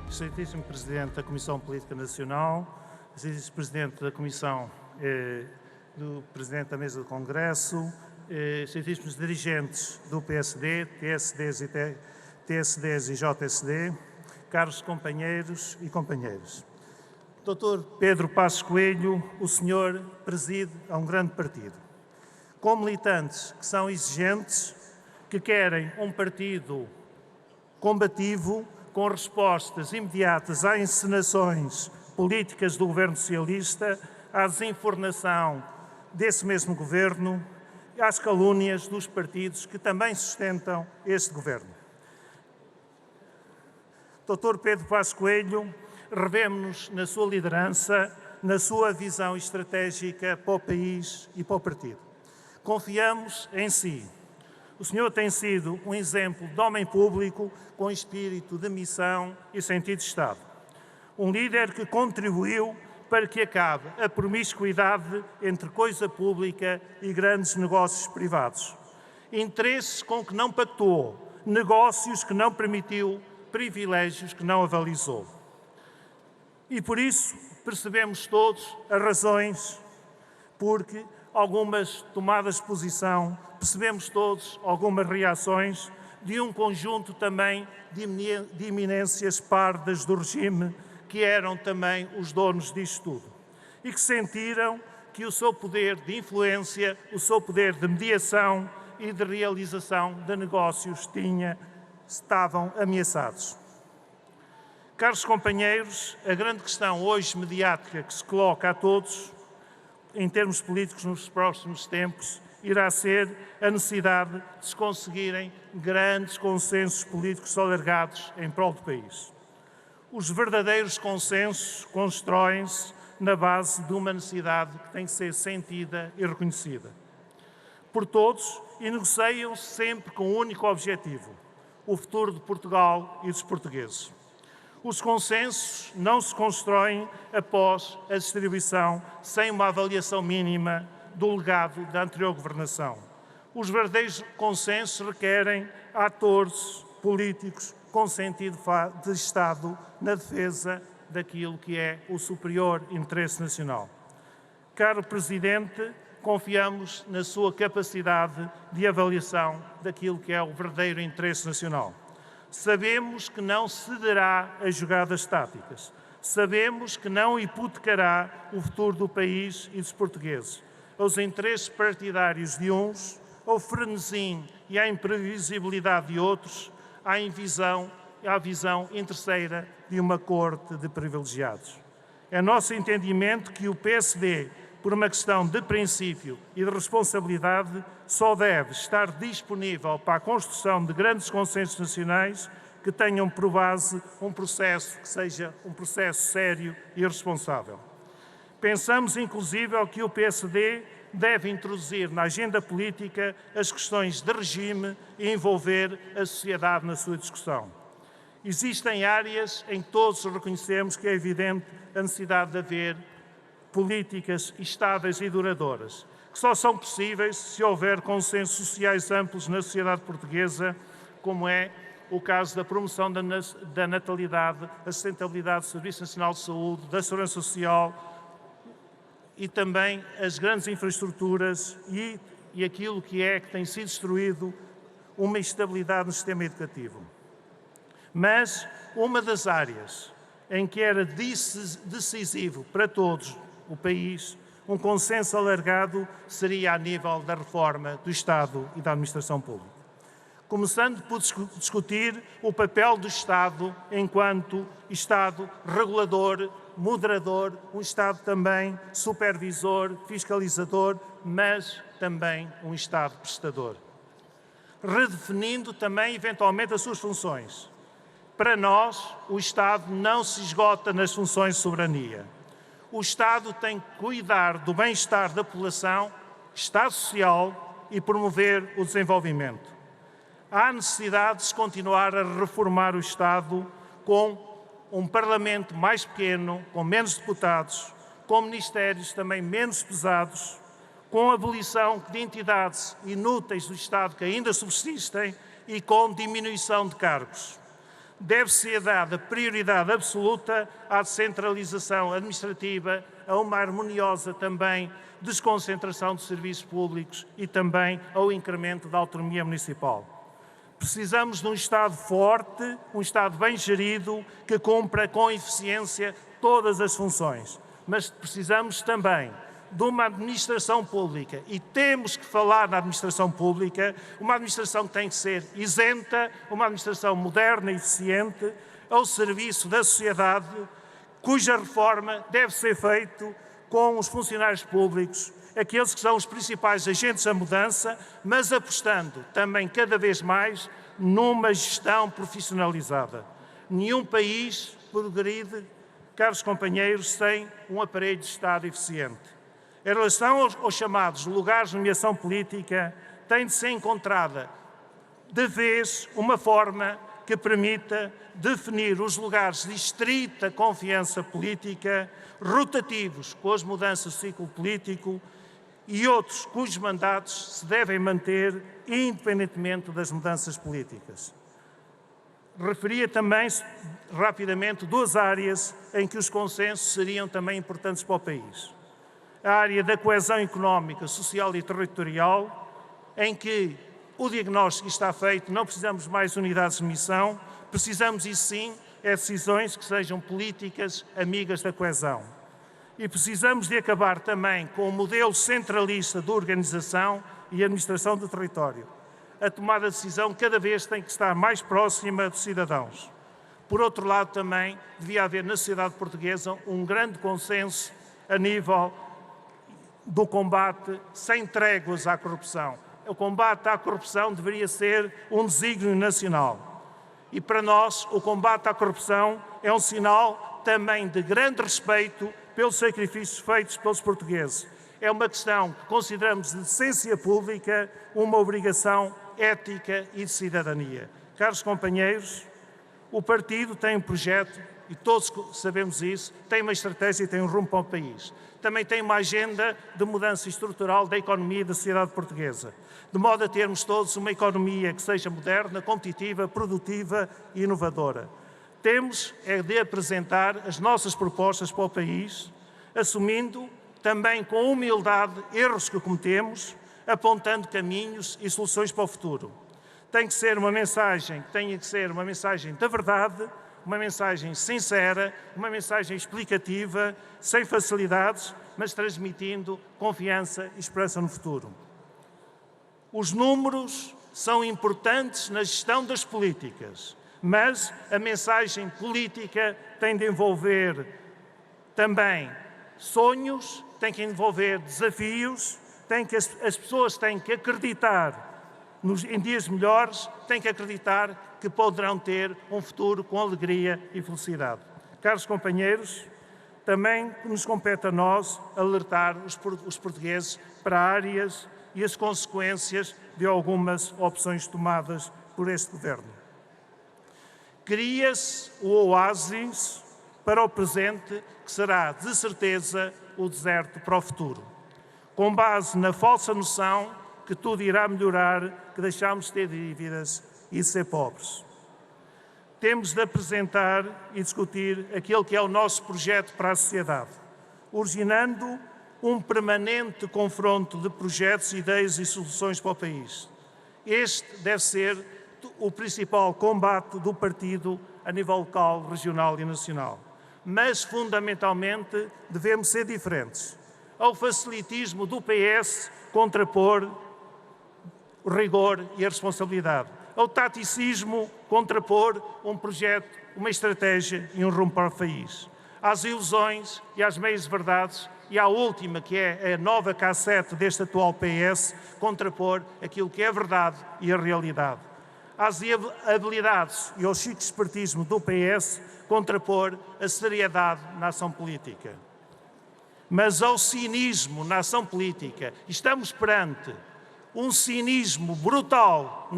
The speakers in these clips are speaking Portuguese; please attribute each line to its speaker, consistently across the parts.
Speaker 1: Excelentíssimo Presidente da Comissão Política Nacional, Excelentíssimo Presidente da Comissão do Presidente da Mesa do Congresso, Excelentíssimos dirigentes do PSD, TSDs e JSD, caros companheiros e companheiras. Dr. Pedro Passos Coelho, o senhor preside a um grande partido. Com militantes que são exigentes, que querem um partido combativo, com respostas imediatas às encenações políticas do governo socialista, à desinformação desse mesmo governo e às calúnias dos partidos que também sustentam este governo. Dr. Pedro Passos Coelho, revemos-nos na sua liderança, na sua visão estratégica para o país e para o partido. Confiamos em si. O senhor tem sido um exemplo de homem público com espírito de missão e sentido de Estado. Um líder que contribuiu para que acabe a promiscuidade entre coisa pública e grandes negócios privados. Interesses com que não pactuou, negócios que não permitiu, privilégios que não avalizou. E por isso percebemos todos as razões porque algumas tomadas de posição, percebemos todos algumas reações de um conjunto também de eminências pardas do regime que eram também os donos disto tudo e que sentiram que o seu poder de influência, o seu poder de mediação e de realização de negócios estavam ameaçados. Caros companheiros, a grande questão hoje mediática que se coloca a todos em termos políticos nos próximos tempos, irá ser a necessidade de se conseguirem grandes consensos políticos alargados em prol do país. Os verdadeiros consensos constroem-se na base de uma necessidade que tem que ser sentida e reconhecida por todos e negociam-se sempre com um único objetivo: o futuro de Portugal e dos portugueses. Os consensos não se constroem após a distribuição sem uma avaliação mínima do legado da anterior governação. Os verdadeiros consensos requerem atores políticos com sentido de Estado na defesa daquilo que é o superior interesse nacional. Caro Presidente, confiamos na sua capacidade de avaliação daquilo que é o verdadeiro interesse nacional. Sabemos que não cederá a jogadas táticas. Sabemos que não hipotecará o futuro do país e dos portugueses aos interesses partidários de uns, ao frenesim e à imprevisibilidade de outros, à visão interesseira de uma corte de privilegiados. É nosso entendimento que o PSD, por uma questão de princípio e de responsabilidade, só deve estar disponível para a construção de grandes consensos nacionais que tenham por base um processo que seja um processo sério e responsável. Pensamos, inclusive, que o PSD deve introduzir na agenda política as questões de regime e envolver a sociedade na sua discussão. Existem áreas em que todos reconhecemos que é evidente a necessidade de haver políticas estáveis e duradouras, que só são possíveis se houver consensos sociais amplos na sociedade portuguesa, como é o caso da promoção da natalidade, a sustentabilidade do Serviço Nacional de Saúde, da Segurança Social e também as grandes infraestruturas e aquilo que tem sido destruído, uma estabilidade no sistema educativo. Mas uma das áreas em que era decisivo para todos o país, um consenso alargado, seria a nível da reforma do Estado e da administração pública. Começando por discutir o papel do Estado enquanto Estado regulador, moderador, um Estado também supervisor, fiscalizador, mas também um Estado prestador. Redefinindo também, eventualmente, as suas funções. Para nós, o Estado não se esgota nas funções de soberania. O Estado tem que cuidar do bem-estar da população, Estado social e promover o desenvolvimento. Há necessidade de se continuar a reformar o Estado com um Parlamento mais pequeno, com menos deputados, com ministérios também menos pesados, com a abolição de entidades inúteis do Estado que ainda subsistem e com diminuição de cargos. Deve-se dada prioridade absoluta à descentralização administrativa, a uma harmoniosa também desconcentração de serviços públicos e também ao incremento da autonomia municipal. Precisamos de um Estado forte, um Estado bem gerido, que cumpra com eficiência todas as funções. Mas precisamos também de uma administração pública, e temos que falar na administração pública, uma administração que tem que ser isenta, uma administração moderna e eficiente, ao serviço da sociedade, cuja reforma deve ser feita com os funcionários públicos, aqueles que são os principais agentes da mudança, mas apostando também cada vez mais numa gestão profissionalizada. Nenhum país progride, caros companheiros, sem um aparelho de Estado eficiente. Em relação aos chamados lugares de nomeação política, tem de ser encontrada de vez uma forma que permita definir os lugares de estrita confiança política, rotativos com as mudanças do ciclo político e outros cujos mandatos se devem manter independentemente das mudanças políticas. Referia também rapidamente duas áreas em que os consensos seriam também importantes para o país. A área da coesão económica, social e territorial, em que o diagnóstico está feito, não precisamos mais unidades de missão, precisamos, e sim, decisões que sejam políticas amigas da coesão. E precisamos de acabar também com o modelo centralista de organização e administração do território. A tomada de decisão cada vez tem que estar mais próxima dos cidadãos. Por outro lado, também devia haver na sociedade portuguesa um grande consenso a nível do combate sem tréguas à corrupção. O combate à corrupção deveria ser um desígnio nacional. E para nós, o combate à corrupção é um sinal também de grande respeito pelos sacrifícios feitos pelos portugueses. É uma questão que consideramos de decência pública, uma obrigação ética e de cidadania. Caros companheiros, o partido tem um projeto, e todos sabemos isso, tem uma estratégia e tem um rumo para o país. Também tem uma agenda de mudança estrutural da economia e da sociedade portuguesa, de modo a termos todos uma economia que seja moderna, competitiva, produtiva e inovadora. Temos é de apresentar as nossas propostas para o país, assumindo também com humildade erros que cometemos, apontando caminhos e soluções para o futuro. Tem que ser uma mensagem da verdade, uma mensagem sincera, uma mensagem explicativa, sem facilidades, mas transmitindo confiança e esperança no futuro. Os números são importantes na gestão das políticas, mas a mensagem política tem de envolver também sonhos, tem que envolver desafios, as pessoas têm que acreditar em dias melhores, têm que acreditar que poderão ter um futuro com alegria e felicidade. Caros companheiros, também nos compete a nós alertar os portugueses para áreas e as consequências de algumas opções tomadas por este governo. Cria-se o oásis para o presente, que será, de certeza, o deserto para o futuro, com base na falsa noção que tudo irá melhorar, que deixamos de ter dívidas e de ser pobres. Temos de apresentar e discutir aquele que é o nosso projeto para a sociedade, originando um permanente confronto de projetos, ideias e soluções para o país. Este deve ser o principal combate do partido a nível local, regional e nacional. Mas, fundamentalmente, devemos ser diferentes. Ao facilitismo do PS contrapor o rigor e a responsabilidade. Ao taticismo contrapor um projeto, uma estratégia e um rumo para o país. Às ilusões e às meias-verdades e à última, que é a nova cassete deste atual PS, contrapor aquilo que é a verdade e a realidade. Às habilidades e ao chique espertismo do PS, contrapor a seriedade na ação política. Mas ao cinismo na ação política, estamos perante um cinismo brutal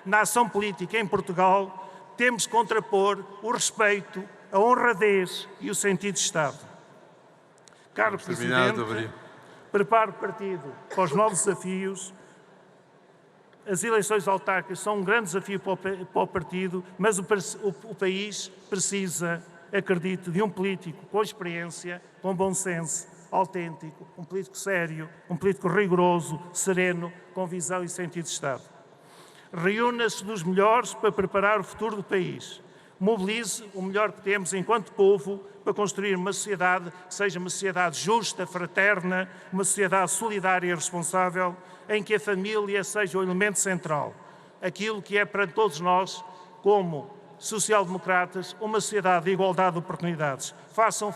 Speaker 1: na ação política em Portugal, temos que contrapor o respeito, a honradez e o sentido de Estado. Caro Presidente, preparo o partido para os novos desafios As eleições autárquicas são um grande desafio para o partido, mas o país precisa, acredito, de um político com experiência, com bom senso, autêntico, um político sério, um político rigoroso, sereno, com visão e sentido de Estado. Reúna-se dos melhores para preparar o futuro do país. Mobilize o melhor que temos enquanto povo para construir uma sociedade que seja uma sociedade justa, fraterna, uma sociedade solidária e responsável, em que a família seja o elemento central. Aquilo que é para todos nós, como social-democratas, uma sociedade de igualdade de oportunidades. Façam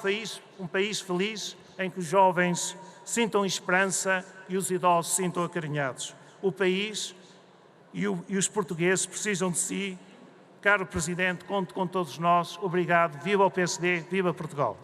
Speaker 1: um país feliz, em que os jovens sintam esperança e os idosos se sintam acarinhados. O país e os portugueses precisam de si. Caro Presidente, conte com todos nós. Obrigado. Viva o PSD, viva Portugal.